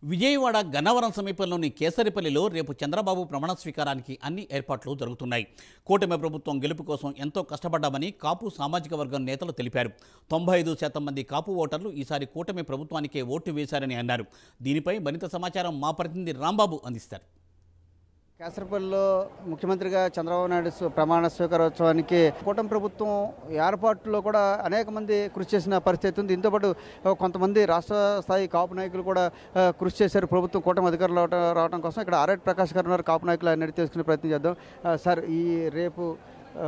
విజయవాడ గన్నవరం సమీపంలోని కేసరిపల్లిలో రేపు చంద్రబాబు ప్రమాణ స్వీకారానికి అన్ని ఏర్పాట్లు జరుగుతున్నాయి. కూటమి ప్రభుత్వం గెలుపు కోసం ఎంతో కష్టపడ్డామని కాపు సామాజిక వర్గం నేతలు తెలిపారు. 95% మంది కాపు ఓటర్లు ఈసారి కూటమి ప్రభుత్వానికే ఓటు వేశారని అన్నారు. దీనిపై మరింత సమాచారం మా ప్రతినిధి రాంబాబు అందిస్తారు. కేసరపల్లిలో ముఖ్యమంత్రిగా చంద్రబాబు నాయుడు ప్రమాణ స్వీకారోత్సవానికి కూటమి ప్రభుత్వం ఏర్పాట్లో కూడా అనేక మంది కృషి చేసిన పరిస్థితి ఉంది. దీంతోపాటు కొంతమంది రాష్ట్ర స్థాయి కాపు నాయకులు కూడా కృషి చేశారు ప్రభుత్వం కూటమి అధికారులు రావడం కోసం. ఇక్కడ ఆర్ఎట్ ప్రకాష్ గారు ఉన్నారు, కాపు నాయకులు అన్నిటి తీసుకునే ప్రయత్నం చేద్దాం. సార్, ఈ రేపు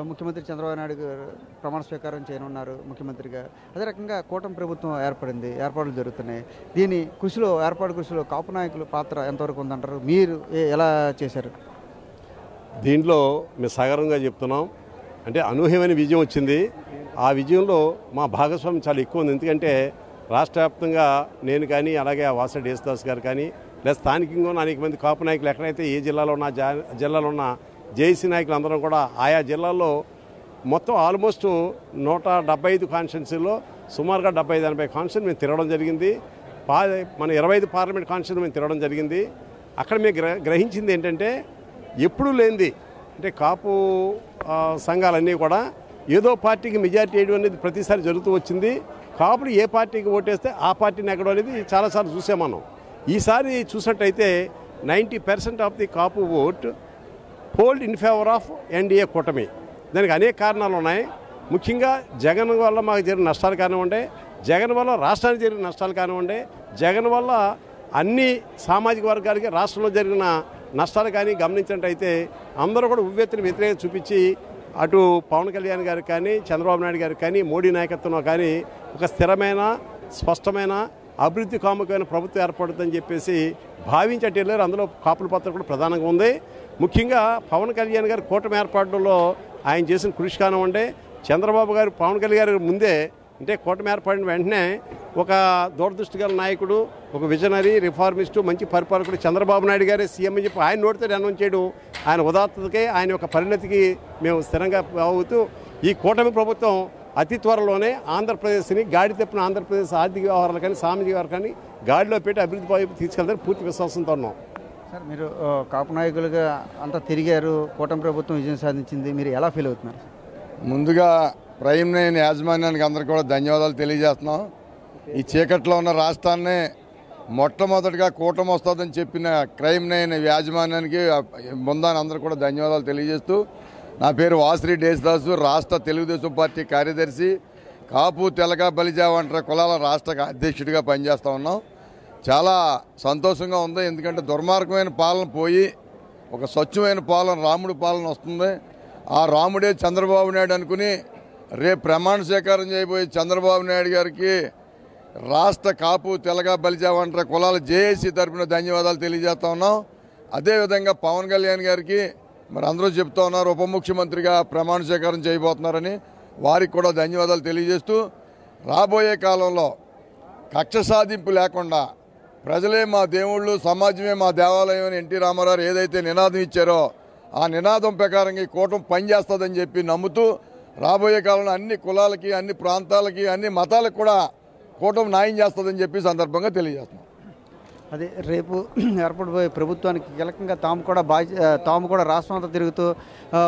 ముఖ్యమంత్రి చంద్రబాబు నాయుడు గారు ప్రమాణ స్వీకారం చేయనున్నారు ముఖ్యమంత్రిగా. అదే రకంగా కూటమి ప్రభుత్వం ఏర్పాట్లు జరుగుతున్నాయి. దీని ఏర్పాటు కృషిలో కాపు నాయకుల పాత్ర ఎంతవరకు ఉందంటారు? మీరు ఎలా చేశారు? దీంట్లో మేము సాగరంగా చెప్తున్నాం. అంటే అనూహ్యమైన విజయం వచ్చింది. ఆ విజయంలో మా భాగస్వామ్యం చాలా ఎక్కువ ఉంది. ఎందుకంటే రాష్ట్ర వ్యాప్తంగా నేను కానీ, అలాగే వాసడి యేసుదాస్ గారు కానీ, లేదా స్థానికంగా ఉన్న అనేక మంది కాపు నాయకులు ఎక్కడైతే ఏ జిల్లాలో ఉన్న జిల్లాలో ఉన్న జేఏసీ నాయకులు అందరం కూడా ఆయా జిల్లాల్లో మొత్తం ఆల్మోస్ట్ 175 కాన్స్టిట్యున్సీలో సుమారుగా 75-80 కాన్స్టిట్యూన్సీ మేము తిరగడం జరిగింది. మన 25 పార్లమెంట్ కాన్స్టిట్యూన్సీ మేము తిరగడం జరిగింది. అక్కడ మేము గ్రహించింది ఏంటంటే, ఎప్పుడూ లేనిది అంటే కాపు సంఘాలన్నీ కూడా ఏదో పార్టీకి మెజారిటీ వేయడం అనేది ప్రతిసారి జరుగుతూ వచ్చింది. కాపులు ఏ పార్టీకి ఓటేస్తే ఆ పార్టీని ఎక్కడం అనేది చాలాసార్లు చూసాం మనం. ఈసారి చూసినట్టయితే 90% of the Kapu vote polled in favour of NDA కూటమి. దానికి అనేక కారణాలు ఉన్నాయి. ముఖ్యంగా జగన్ వల్ల మాకు జరిగిన నష్టాలు కానివ్వండి, జగన్ వల్ల రాష్ట్రానికి జరిగిన నష్టాలు కానివ్వండి, జగన్ వల్ల అన్ని సామాజిక వర్గాలకి రాష్ట్రంలో జరిగిన నష్టాలు కానీ గమనించినట్టయితే అందరూ కూడా ఉవ్వెత్తున వ్యతిరేకత చూపించి అటు పవన్ కళ్యాణ్ గారికి కానీ, చంద్రబాబు నాయుడు గారికి కానీ, మోడీ నాయకత్వంలో కానీ ఒక స్థిరమైన, స్పష్టమైన, అభివృద్ధి కాముకమైన ప్రభుత్వం ఏర్పడుతుందని చెప్పేసి భావించేట వెళ్ళారు. అందులో కాపుల పాత్ర కూడా ప్రధానంగా ఉంది. ముఖ్యంగా పవన్ కళ్యాణ్ గారు కూటమి ఏర్పాటులో ఆయన చేసిన కృషి కానివ్వండి, చంద్రబాబు గారు పవన్ కళ్యాణ్ గారి ముందే అంటే కూటమి ఏర్పడిన వెంటనే ఒక దూరదృష్టి గల నాయకుడు, ఒక విజనరీ, రిఫార్మిస్టు, మంచి పరిపాలకుడు చంద్రబాబు నాయుడు గారే సీఎం అని చెప్పి ఆయన నోటితో అనౌన్స్ చేయడం, ఆయన ఉదాత్తతకే, ఆయన యొక్క పరిణతికి మేము స్థిరంగా అవుతూ ఈ కూటమి ప్రభుత్వం అతి త్వరలోనే ఆంధ్రప్రదేశ్ని గాడి తప్పిన ఆంధ్రప్రదేశ్ ఆర్థిక వ్యవహారాలు కానీ, సామాజిక వ్యవహారాలు కానీ గాడిలో పెట్టి అభివృద్ధి వైపు తీసుకెళ్తారని పూర్తి విశ్వాసంతో ఉన్నాం. సార్, మీరు కాపు నాయకులుగా అంతా తిరిగారు, కూటమి ప్రభుత్వం విజయం సాధించింది, మీరు ఎలా ఫీల్ అవుతున్నారు? ముందుగా ప్రైమ్ నైన్ యాజమాన్యానికి అందరికీ కూడా ధన్యవాదాలు తెలియజేస్తున్నాం. ఈ చీకట్లో ఉన్న రాష్ట్రాన్ని మొట్టమొదటిగా కూటమి వస్తుందని చెప్పిన క్రైమ్ నైన్ యాజమాన్యానికి ముందాన్ని అందరూ కూడా ధన్యవాదాలు తెలియజేస్తూ, నా పేరు వాసిరెడ్డి యేసుదాసు, రాష్ట్ర తెలుగుదేశం పార్టీ కార్యదర్శి, కాపు తెలగ బలిజ వంటి కులాల రాష్ట్ర అధ్యక్షుడిగా పనిచేస్తూ ఉన్నాం. చాలా సంతోషంగా ఉంది. ఎందుకంటే దుర్మార్గమైన పాలన పోయి ఒక స్వచ్ఛమైన పాలన, రాముడి పాలన వస్తుంది. ఆ రాముడే చంద్రబాబు నాయుడు అనుకుని రేపు ప్రమాణ స్వీకారం చేయబోయే చంద్రబాబు నాయుడు గారికి రాష్ట్ర కాపు తెలగ బలిజ వంటి కులాల జేఏసీ తరఫున ధన్యవాదాలు తెలియజేస్తా ఉన్నాం. అదేవిధంగా పవన్ కళ్యాణ్ గారికి మరి అందరూ చెప్తా ఉన్నారు, ఉప ముఖ్యమంత్రిగా ప్రమాణ స్వీకారం చేయబోతున్నారని, వారికి కూడా ధన్యవాదాలు తెలియజేస్తూ, రాబోయే కాలంలో కక్ష సాధింపు లేకుండా ప్రజలే మా దేవుళ్ళు, సమాజమే మా దేవాలయం అని ఎన్టీ రామారావు ఏదైతే నినాదం ఇచ్చారో ఆ నినాదం ప్రకారంగా ఈ కూటమి పనిచేస్తుందని చెప్పి నమ్ముతూ, రాబోయే కాలంలో అన్ని కులాలకి, అన్ని ప్రాంతాలకి, అన్ని మతాలకు కూడా కూటమి న్యాయం చేస్తుందని చెప్పి సందర్భంగా తెలియజేస్తున్నాం. అదే రేపు ఏర్పడిపోయే ప్రభుత్వానికి కీలకంగా తాము కూడా రాష్ట్రం అంతా తిరుగుతూ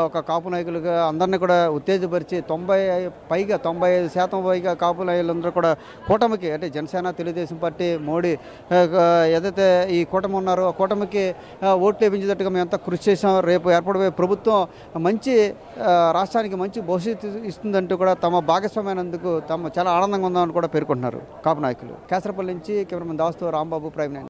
ఒక కాపు నాయకులుగా అందరినీ కూడా ఉత్తేజపరిచి 95% పైగా కాపు నాయకులందరూ కూడా కూటమికి, అంటే జనసేన, తెలుగుదేశం పార్టీ, మోడీ ఏదైతే ఈ కూటమి ఉన్నారో ఆ కూటమికి ఓట్లు వేయించేటట్టుగా మేమంతా కృషి చేసాం. రేపు ఏర్పడిపోయే ప్రభుత్వం రాష్ట్రానికి మంచి భవిష్యత్తు ఇస్తుందంటూ కూడా తమ భాగస్వామ్యానందుకు చాలా ఆనందంగా ఉందని కూడా పేర్కొంటున్నారు కాపు నాయకులు. కేసరపల్లి నుంచి కెమెరామెన్ దాస్తో రాంబాబు, ప్రైమ్ నైన్.